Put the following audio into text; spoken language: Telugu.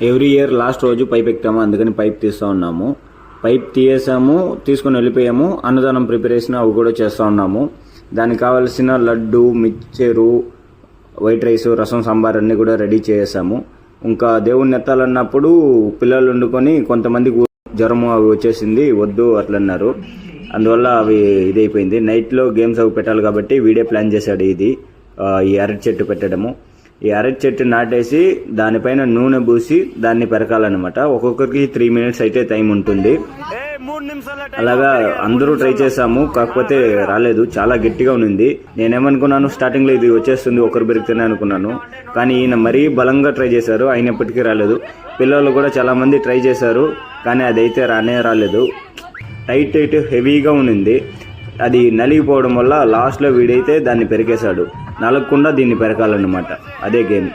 ఎవ్రీ ఇయర్ లాస్ట్ రోజు పైప్ ఎక్కుతాము, అందుకని పైప్ తీస్తూ ఉన్నాము. పైప్ తీసేసాము, తీసుకొని వెళ్ళిపోయాము. అన్నదానం ప్రిపరేషన్ అవి కూడా చేస్తూ ఉన్నాము. దానికి కావాల్సిన లడ్డు, మిక్చరు, వైట్ రైస్, రసం, సాంబార్ అన్నీ కూడా రెడీ చేసాము. ఇంకా దేవుణ్ణి ఎత్తాలన్నప్పుడు పిల్లలు వండుకొని కొంతమందికి జ్వరము అవి వచ్చేసింది, వద్దు అట్లన్నారు. అందువల్ల అవి ఇదైపోయింది. నైట్లో గేమ్స్ అవి పెట్టాలి కాబట్టి వీడే ప్లాన్ చేశాడు ఇది ఈ అరటి చెట్టు పెట్టడము. ఈ అరటి చెట్టు నాటేసి దానిపైన నూనె పూసి దాన్ని పెరకాలన్నమాట. ఒక్కొక్కరికి 3 minutes అయితే టైం ఉంటుంది. అలాగా అందరూ ట్రై చేసాము, కాకపోతే రాలేదు, చాలా గట్టిగా ఉంది. నేనేమనుకున్నాను, స్టార్టింగ్లో ఇది వచ్చేస్తుంది ఒకరు పెరిగితేనే అనుకున్నాను. కానీ ఈయన మరీ బలంగా ట్రై చేశారు, అయినప్పటికీ రాలేదు. పిల్లలు కూడా చాలా మంది ట్రై చేశారు, కానీ అదైతే రాలేదు. టైట్ హెవీగా ఉంది. అది నలిగిపోవడం వల్ల లాస్ట్లో వీడైతే దాన్ని పెరికేశాడు. నలగకుండా దీన్ని పెరకాలన్నమాట. అదే గేమ్.